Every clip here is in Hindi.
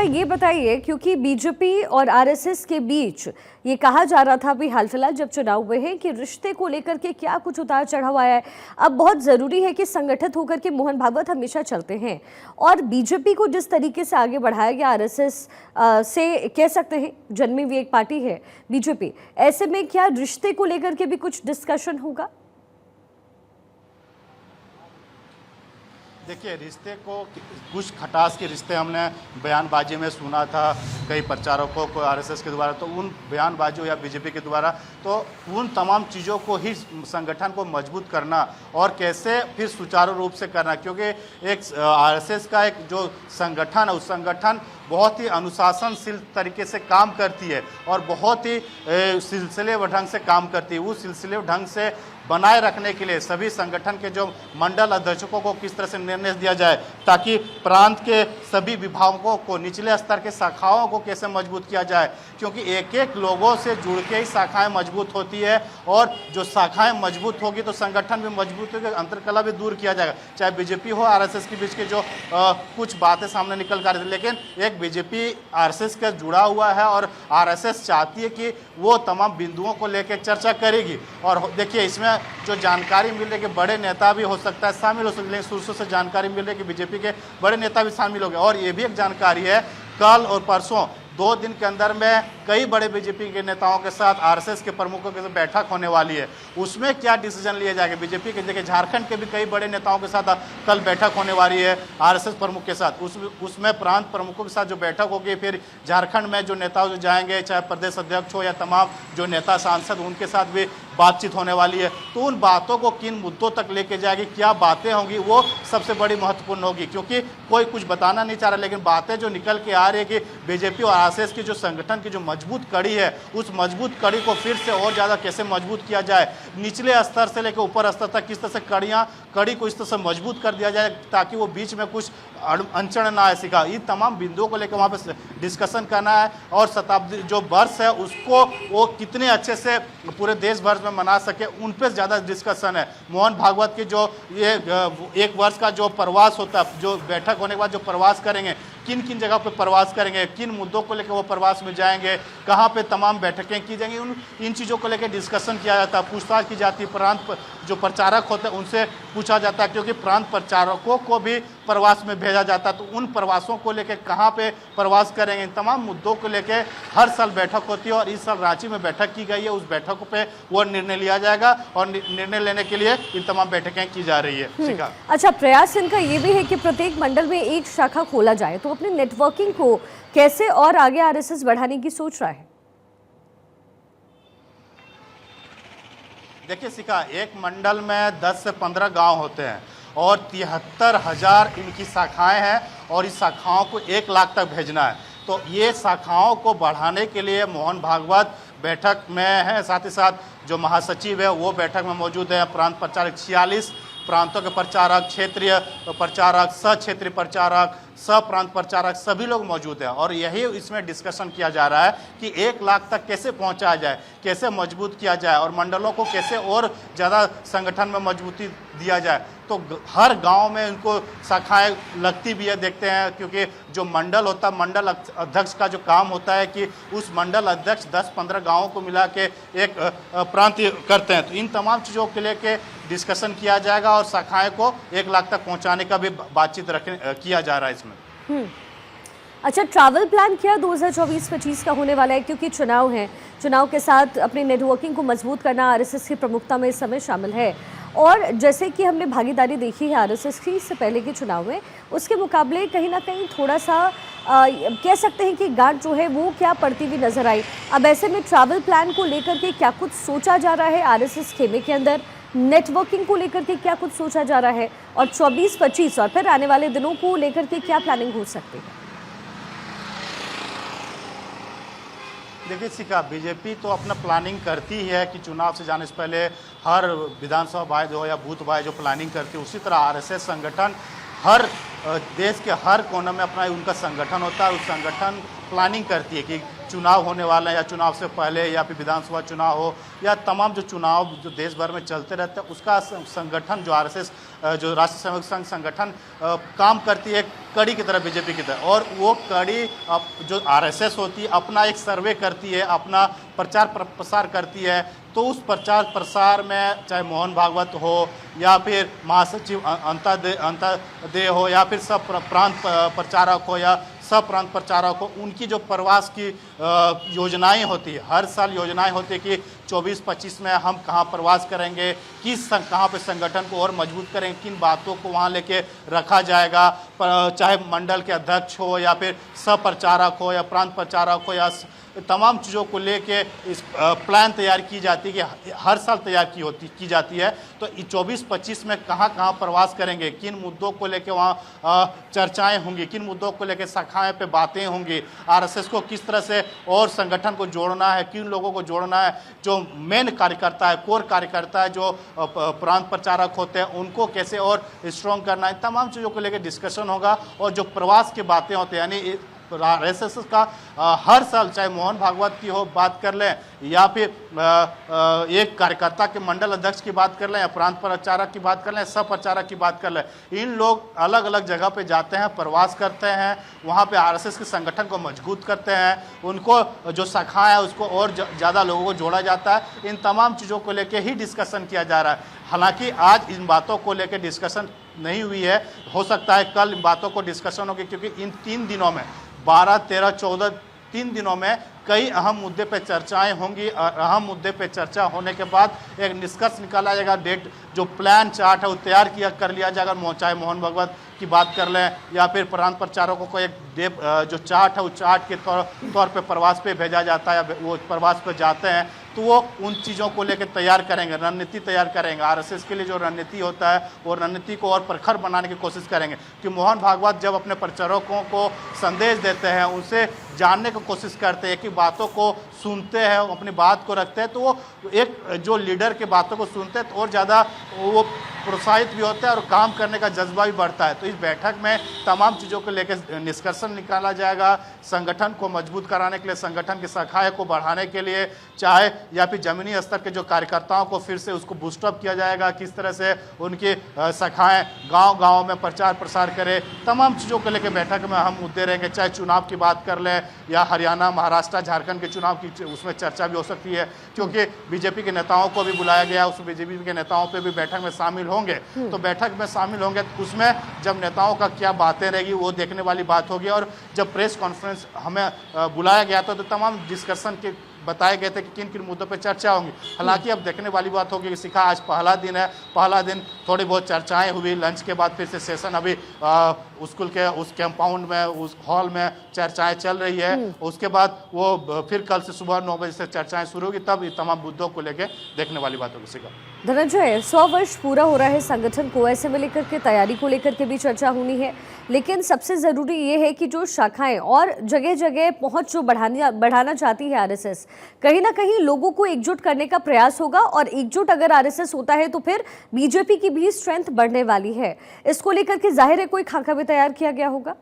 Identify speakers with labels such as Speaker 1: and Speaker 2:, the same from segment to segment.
Speaker 1: ये बताइए, क्योंकि बीजेपी और आरएसएस के बीच ये कहा जा रहा था अभी हाल फिलहाल जब चुनाव हुए हैं कि रिश्ते को लेकर के क्या कुछ उतार चढ़ाव आया है। अब बहुत ज़रूरी है कि संगठित होकर के मोहन भागवत हमेशा चलते हैं और बीजेपी को जिस तरीके से आगे बढ़ाया गया आरएसएस से, कह सकते हैं जन्मी हुई एक पार्टी है बीजेपी, ऐसे में क्या रिश्ते को लेकर के भी कुछ डिस्कशन होगा?
Speaker 2: देखिए, रिश्ते को कुछ खटास के रिश्ते हमने बयानबाजी में सुना था कई प्रचारकों को आरएसएस के द्वारा, तो उन बयानबाजियों या बीजेपी के द्वारा, तो उन तमाम चीज़ों को ही संगठन को मजबूत करना और कैसे फिर सुचारू रूप से करना, क्योंकि एक आरएसएस का एक जो संगठन है उस संगठन बहुत ही अनुशासनशील तरीके से काम करती है और बहुत ही सिलसिलेवार ढंग से काम करती है। उस सिलसिलेवार ढंग से बनाए रखने के लिए सभी संगठन के जो मंडल अध्यक्षों को किस तरह से निर्णय दिया जाए ताकि प्रांत के सभी विभागों को, निचले स्तर के शाखाओं को कैसे मजबूत किया जाए, क्योंकि एक एक लोगों से जुड़ के ही शाखाएं मजबूत होती है और जो शाखाएं मजबूत होगी तो संगठन भी मजबूत होगी, अंतरकलह भी दूर किया जाएगा। चाहे बीजेपी हो आरएसएस के बीच के जो कुछ बातें सामने निकल कर, लेकिन एक बीजेपी आरएसएस का जुड़ा हुआ है और आरएसएस चाहती है कि वो तमाम बिंदुओं को लेकर चर्चा करेगी। और देखिए, इसमें जो जानकारी मिल रही है कि बड़े नेता भी हो सकता है शामिल हो सकते, लेकिन शुरू से जानकारी मिल रही है कि बीजेपी के बड़े नेता भी शामिल हो गए। और ये भी एक जानकारी है, कल और परसों 2 दिन के अंदर में कई बड़े बीजेपी के नेताओं के साथ आरएसएस के प्रमुखों के साथ बैठक होने वाली है। उसमें क्या डिसीजन लिया जाएगा बीजेपी के, देखिए झारखंड के भी कई बड़े नेताओं के साथ कल बैठक होने वाली है आरएसएस प्रमुख के साथ। उसमें प्रांत प्रमुखों के साथ जो बैठक होगी, फिर झारखंड में जो नेता जो जाएंगे, चाहे प्रदेश अध्यक्ष हो या तमाम जो नेता सांसद, उनके साथ भी बातचीत होने वाली है। तो उन बातों को किन मुद्दों तक लेके जाएगी, क्या बातें होंगी, वो सबसे बड़ी महत्वपूर्ण होगी, क्योंकि कोई कुछ बताना नहीं चाह रहा, लेकिन बातें जो निकल के आ रही है कि बीजेपी और आरएसएस की जो संगठन की जो मजबूत कड़ी है, उस मजबूत कड़ी को फिर से और ज़्यादा कैसे मजबूत किया जाए, निचले स्तर से लेकर ऊपर स्तर तक किस तरह से कड़ी को इस तरह से मजबूत कर दिया जाए ताकि वो बीच में कुछ अड़चन ना आए सिखा, इन तमाम बिंदुओं को लेकर वहाँ पे डिस्कशन करना है। और शताब्दी जो वर्ष है उसको वो कितने अच्छे से पूरे देश भर में मना सके, उन पर ज़्यादा डिस्कशन है। मोहन भागवत की जो ये 1 वर्ष का जो प्रवास होता है, जो बैठक होने के बाद जो प्रवास करेंगे, किन किन जगह पे प्रवास करेंगे, किन मुद्दों को लेकर वो प्रवास में जाएंगे, कहाँ पे तमाम बैठकें की जाएंगी, इन चीज़ों को लेकर डिस्कशन किया जाता है, पूछताछ की जाती है। प्रांत जो प्रचारक होते हैं उनसे पूछा जाता है, क्योंकि प्रांत प्रचारकों को भी प्रवास में भेजा जाता है, तो उन प्रवासों को लेकर कहाँ पे प्रवास करेंगे, इन तमाम मुद्दों को लेकर हर साल बैठक होती है। और इस साल रांची में बैठक की गई है, उस बैठक पे वो निर्णय लिया जाएगा और निर्णय लेने के लिए इन तमाम बैठकें की जा रही है।
Speaker 1: अच्छा, प्रयास इनका ये भी है कि प्रत्येक मंडल में एक शाखा खोला जाए, तो अपने नेटवर्किंग को कैसे और आगे आरएसएस बढ़ाने की सोच रहा है?
Speaker 2: देखिए शिखा, एक मंडल में 10 से 15 गांव होते हैं और 73,000 इनकी शाखाएं हैं और इस शाखाओं को 1 लाख तक भेजना है। तो ये शाखाओं को बढ़ाने के लिए मोहन भागवत बैठक में है, साथ ही साथ जो महासचिव है वो बैठक में मौजूद है। प्रांत प्रचारक 46 प्रांतों के प्रचारक, क्षेत्रीय प्रचारक, सह क्षेत्रीय प्रचारक, सह प्रांत प्रचारक, सभी लोग मौजूद हैं और यही इसमें डिस्कशन किया जा रहा है कि 1 लाख तक कैसे पहुंचाया जाए, कैसे मजबूत किया जाए और मंडलों को कैसे और ज़्यादा संगठन में मजबूती दिया जाए। तो हर गांव में इनको शाखाएं लगती भी है, देखते हैं, क्योंकि जो मंडल होता है, मंडल अध्यक्ष का जो काम होता है कि उस मंडल अध्यक्ष 10-15 गाँवों को मिला के एक प्रांत करते हैं। तो इन तमाम चीज़ों के लेके डिस्कशन किया जाएगा और शाखाएं को 1 लाख तक पहुंचाने का भी बातचीत किया जा रहा है इसमें।
Speaker 1: अच्छा, ट्रैवल प्लान क्या 2024-25 का होने वाला है, क्योंकि चुनाव है, चुनाव के साथ अपनी नेटवर्किंग को मजबूत करना आरएसएस की प्रमुखता में इस समय शामिल है। और जैसे कि हमने भागीदारी देखी है आरएसएस की इससे पहले के चुनाव में, उसके मुकाबले कहीं ना कहीं थोड़ा सा कह सकते हैं कि गांठ जो है वो क्या पड़ती हुई नजर आई। अब ऐसे में ट्रैवल प्लान को लेकर के क्या कुछ सोचा जा रहा है आरएसएस खेमे के अंदर, नेटवर्किंग को लेकर के क्या कुछ सोचा जा रहा है, और 24-25 और फिर आने वाले दिनों को लेकर के क्या प्लानिंग हो सकती है?
Speaker 2: देखिए शिखा, बीजेपी तो अपना प्लानिंग करती है कि चुनाव से जाने से पहले हर विधानसभा वाइज हो या बूथ वाइज जो प्लानिंग करती है, उसी तरह आरएसएस संगठन हर देश के हर कोने में अपना उनका संगठन होता है। उस संगठन प्लानिंग करती है कि चुनाव होने वाला है या चुनाव से पहले या फिर विधानसभा चुनाव हो या तमाम जो चुनाव जो देश भर में चलते रहते हैं, उसका संगठन जो आरएसएस जो राष्ट्रीय स्वयंसेवक संघ संगठन काम करती है कड़ी की तरह बीजेपी की तरह। और वो कड़ी जो आरएसएस होती है अपना एक सर्वे करती है, अपना प्रचार प्रसार करती है। तो उस प्रचार प्रसार में चाहे मोहन भागवत हो या फिर महासचिव अंत्योदय हो या फिर सब प्रांत प्रचारक हो या सब प्रांत प्रचारक हो, उनकी जो प्रवास की योजनाएं होती है, हर साल योजनाएं होती है कि 24-25 में हम कहाँ प्रवास करेंगे, कहाँ पे संगठन को और मजबूत करेंगे, किन बातों को वहाँ लेके रखा जाएगा। चाहे मंडल के अध्यक्ष हो या फिर सब प्रचारक हो या प्रांत प्रचारक हो या तमाम चीज़ों को लेके इस प्लान तैयार की जाती है कि हर साल तैयार की जाती है। तो 24-25 में कहाँ कहाँ प्रवास करेंगे, किन मुद्दों को लेके वहाँ चर्चाएं होंगी, किन मुद्दों को लेके शाखाएं पे बातें होंगी, आरएसएस को किस तरह से और संगठन को जोड़ना है, किन लोगों को जोड़ना है, जो मेन कार्यकर्ता है, कोर कार्यकर्ता है, जो प्रांत प्रचारक होते हैं, उनको कैसे और स्ट्रॉन्ग करना है, तमाम चीज़ों को लेकर डिस्कशन होगा। और जो प्रवास की बातें होती हैं यानी आरएसएस का हर साल चाहे मोहन भागवत की हो बात कर लें या फिर एक कार्यकर्ता के मंडल अध्यक्ष की बात कर लें या प्रांत प्रचारक की बात कर लें, सब प्रचारक की बात कर लें, इन लोग अलग अलग जगह पे जाते हैं, प्रवास करते हैं, वहाँ पे आरएसएस के संगठन को मजबूत करते हैं, उनको जो शाखा है उसको और ज़्यादा लोगों को जोड़ा जाता है। इन तमाम चीज़ों को लेकर ही डिस्कशन किया जा रहा है। हालांकि आज इन बातों को लेकर डिस्कशन नहीं हुई है, हो सकता है कल इन बातों को डिस्कशन होगी, क्योंकि इन 3 दिनों में 12, 13, 14 3 दिनों में कई अहम मुद्दे पे चर्चाएं होंगी। अहम मुद्दे पे चर्चा होने के बाद एक निष्कर्ष निकाला जाएगा, डेट जो प्लान चार्ट है वो तैयार कर लिया जाएगा। चाहे मोहन भागवत की बात कर लें या फिर प्रांत प्रचारकों को एक जो चार्ट है वो चार्ट के तौर पे प्रवास पे भेजा जाता है या वो प्रवास पे जाते हैं, तो वो उन चीज़ों को लेकर तैयार करेंगे, रणनीति तैयार करेंगे। आरएसएस के लिए जो रणनीति होता है वो रणनीति को और प्रखर बनाने की कोशिश करेंगे कि मोहन भागवत जब अपने प्रचारकों को संदेश देते हैं, उनसे जानने की कोशिश करते हैं कि बातों को सुनते हैं, अपनी बात को रखते हैं, तो वो एक जो लीडर के बातों को सुनते हैं तो और ज़्यादा वो प्रोत्साहित भी होता है और काम करने का जज्बा भी बढ़ता है। तो इस बैठक में तमाम चीज़ों को लेकर निष्कर्षण निकाला जाएगा। संगठन को मजबूत कराने के लिए, संगठन की शाखाएं को बढ़ाने के लिए, चाहे या फिर जमीनी स्तर के जो कार्यकर्ताओं को फिर से उसको बूस्टअप किया जाएगा, किस तरह से उनकी शाखाएं गांव-गांव में प्रचार प्रसार करें, तमाम चीज़ों को लेकर बैठक में अहम मुद्दे रहेंगे। चाहे चुनाव की बात कर लें या हरियाणा, महाराष्ट्र, झारखंड के चुनाव की उसमें चर्चा भी हो सकती है, क्योंकि बीजेपी के नेताओं को भी बुलाया गया, उस बीजेपी के नेताओं पर भी बैठक में शामिल होंगे। तो बैठक में शामिल होंगे तो उसमें जब नेताओं का क्या बातें रहेगी वो देखने वाली बात होगी। और जब प्रेस कॉन्फ्रेंस हमें बुलाया गया था तो तमाम डिस्कशन के बताए गए थे कि किन किन मुद्दों पर चर्चा होंगी। हालांकि अब देखने वाली बात होगी कि सिखा आज पहला दिन है, पहला दिन थोड़ी बहुत चर्चाएं हुई, लंच के बाद फिर से सेशन अभी स्कूल के उस कंपाउंड में, उस हॉल में चर्चाएं चल रही है। उसके बाद वो फिर कल से सुबह 9 बजे से चर्चाएं शुरू होगी, तब ये तमाम मुद्दों को लेकर देखने वाली बात होगी। सिखा
Speaker 1: धनंजय, 100 वर्ष पूरा हो रहा है संगठन को, ऐसे में लेकर के तैयारी को लेकर के भी चर्चा होनी है, लेकिन सबसे ज़रूरी ये है कि जो शाखाएं और जगह जगह पहुंच जो बढ़ाना चाहती है आरएसएस, कहीं ना कहीं लोगों को एकजुट करने का प्रयास होगा। और एकजुट अगर आरएसएस होता है तो फिर बीजेपी की भी स्ट्रेंथ बढ़ने वाली है। इसको लेकर के जाहिर है कोई खाका भी तैयार किया गया होगा।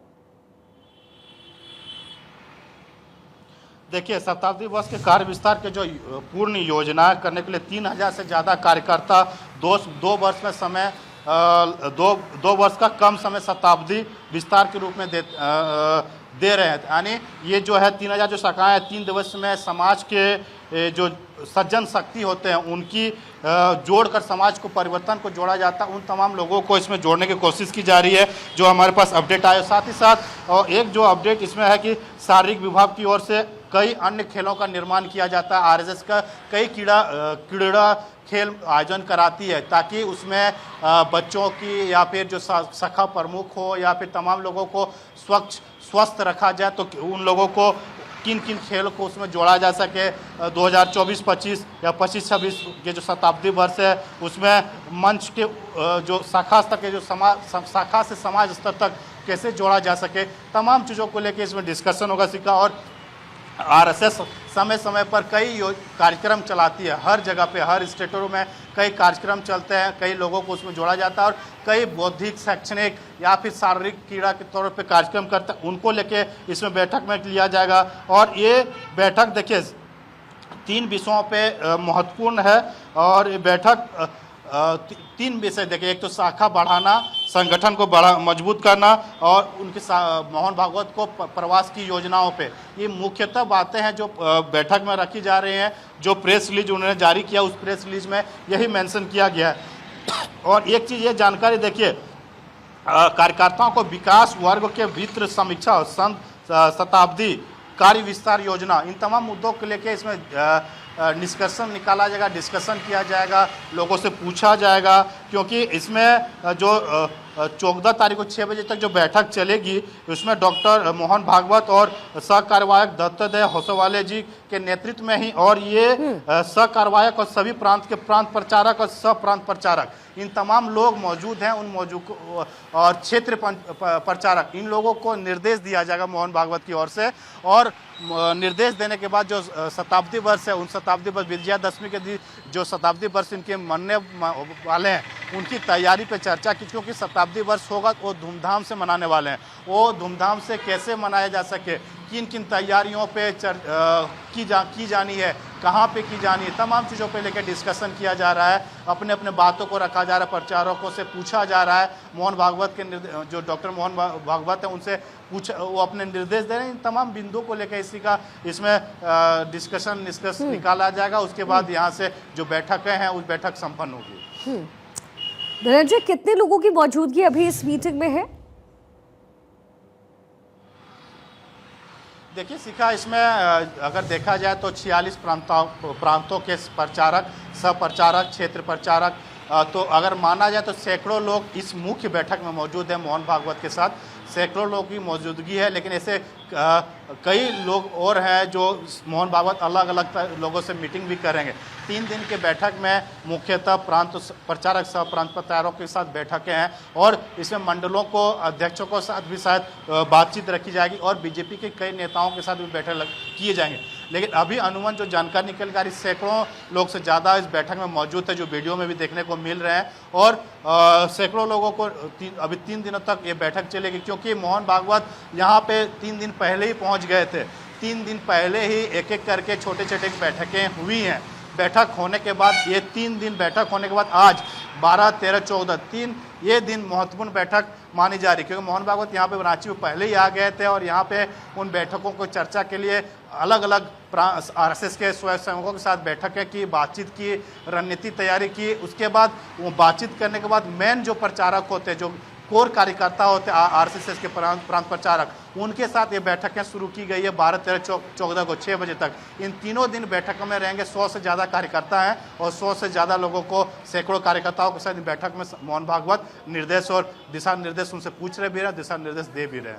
Speaker 2: देखिए, शताब्दी वर्ष के कार्य विस्तार के जो पूर्ण योजना करने के लिए 3000 से ज़्यादा कार्यकर्ता 2 वर्ष में समय 2 वर्ष का कम समय शताब्दी विस्तार के रूप में दे रहे हैं। यानी ये जो है 3000 जो शाखाएं 3 दिवस में समाज के जो सज्जन शक्ति होते हैं उनकी जोड़कर समाज को परिवर्तन को जोड़ा जाता है। उन तमाम लोगों को इसमें जोड़ने की कोशिश की जा रही है जो हमारे पास अपडेट आए। साथ ही साथ और एक जो अपडेट इसमें है कि शारीरिक विभाग की ओर से कई अन्य खेलों का निर्माण किया जाता है। आरएसएस का कई क्रीड़ा खेल आयोजन कराती है ताकि उसमें बच्चों की या फिर जो शाखा प्रमुख हो या फिर तमाम लोगों को स्वस्थ रखा जाए, तो उन लोगों को किन किन खेलों को उसमें जोड़ा जा सके। 2024-25 या 25-26 के जो शताब्दी वर्ष है उसमें मंच के जो शाखा स्तर के जो शाखा से समाज स्तर तक कैसे जोड़ा जा सके, तमाम चीज़ों को लेकर इसमें डिस्कशन होगा। सिखा और आरएसएस समय समय पर कई कार्यक्रम चलाती है, हर जगह पे, हर स्टेटों में कई कार्यक्रम चलते हैं, कई लोगों को उसमें जोड़ा जाता है और कई बौद्धिक, शैक्षणिक या फिर शारीरिक क्रीड़ा के तौर पे कार्यक्रम करते हैं, उनको लेके इसमें बैठक में लिया जाएगा। और ये बैठक देखिए 3 विषयों पे महत्वपूर्ण है और ये बैठक 3 विषय देखिए, एक तो शाखा बढ़ाना, संगठन को मजबूत करना और उनके मोहन भागवत को प्रवास की योजनाओं पे, ये मुख्यतः बातें हैं जो बैठक में रखी जा रही हैं। जो प्रेस रिलीज उन्होंने जारी किया उस प्रेस रिलीज में यही मेंशन किया गया है। और एक चीज़ ये जानकारी देखिए, कार्यकर्ताओं को विकास वर्ग के वित्त समीक्षा और शताब्दी कार्य विस्तार योजना, इन तमाम मुद्दों को लेकर इसमें निष्कर्षण निकाला जाएगा, डिस्कशन किया जाएगा, लोगों से पूछा जाएगा, क्योंकि इसमें जो 14 तारीख को 6 बजे तक जो बैठक चलेगी उसमें डॉक्टर मोहन भागवत और सहकार्यवाहक दत्तात्रेय होसवाले जी के नेतृत्व में ही, और ये सहकार्यवाहक और सभी प्रांत के प्रांत प्रचारक और सह प्रांत प्रचारक, इन तमाम लोग मौजूद हैं। उन मौजूद और क्षेत्र प्रचारक, इन लोगों को निर्देश दिया जाएगा मोहन भागवत की ओर से। और निर्देश देने के बाद जो शताब्दी वर्ष है, उन शताब्दी वर्ष विजयादशमी के दिन जो शताब्दी वर्ष इनके मनने वाले हैं उनकी तैयारी पे चर्चा की, क्योंकि शताब्दी वर्ष होगा तो वो धूमधाम से मनाने वाले हैं। वो धूमधाम से कैसे मनाया जा सके, किन किन तैयारियों पे की जानी है, कहाँ पे की जानी है, तमाम चीज़ों पे लेकर डिस्कशन किया जा रहा है। अपने अपने बातों को रखा जा रहा है, प्रचारकों से पूछा जा रहा है। मोहन भागवत के जो डॉक्टर मोहन भागवत है उनसे वो अपने निर्देश दे रहे हैं। इन तमाम बिंदुओं को लेकर इसी का इसमें डिस्कशन निष्कर्ष निकाला जाएगा। उसके बाद यहाँ से जो बैठकें हैं उस बैठक संपन्न होगी।
Speaker 1: धनंजय, कितने लोगों की मौजूदगी अभी इस मीटिंग में है?
Speaker 2: देखिए शिखा, इसमें अगर देखा जाए तो 46 प्रांतों के प्रचारक, सह-प्रचारक, क्षेत्र प्रचारक, तो अगर माना जाए तो सैकड़ों लोग इस मुख्य बैठक में मौजूद हैं। मोहन भागवत के साथ सैकड़ों लोगों की मौजूदगी है, लेकिन ऐसे कई लोग और हैं जो मोहन भागवत अलग अलग लोगों से मीटिंग भी करेंगे। 3 दिन के बैठक में मुख्यतः प्रांत प्रचारक, सह प्रांत प्रचारकों के साथ बैठकें हैं और इसमें मंडलों को अध्यक्षों के साथ भी शायद बातचीत रखी जाएगी और बीजेपी के कई नेताओं के साथ भी बैठक किए जाएंगे। लेकिन अभी अनुमान जो जानकारी निकल कर सैकड़ों लोग से ज़्यादा इस बैठक में मौजूद है, जो वीडियो में भी देखने को मिल रहे हैं। और सैकड़ों लोगों को अभी 3 दिनों तक ये बैठक चलेगी, क्योंकि मोहन भागवत यहाँ पे 3 दिन पहले ही पहुँच गए थे। 3 दिन पहले ही एक एक करके छोटे छोटे बैठकें हुई हैं। बैठक होने के बाद ये 3 दिन बैठक होने के बाद आज 12, 13, 14 3 ये दिन महत्वपूर्ण बैठक मानी जा रही, क्योंकि मोहन भागवत यहाँ पे रांची में पहले ही आ गए थे और यहाँ पे उन बैठकों को चर्चा के लिए अलग अलग आरएसएस के स्वयंसेवकों के साथ बैठकें की, बातचीत की, रणनीति तैयारी की। उसके बाद वो बातचीत करने के बाद मेन जो प्रचारक होते हैं, जो कोर कार्यकर्ता होते हैं आरएसएस के प्रांत प्रचारक, उनके साथ ये बैठकें शुरू की गई है 12, 13, 14 को 6 बजे तक। इन तीनों दिन बैठकों में रहेंगे। 100 से ज़्यादा कार्यकर्ता हैं और 100 से ज़्यादा लोगों को, सैकड़ों कार्यकर्ताओं के साथ बैठक में मोहन भागवत निर्देश और दिशा निर्देश उनसे पूछ रहे भी रहे, दिशा निर्देश दे भी रहे।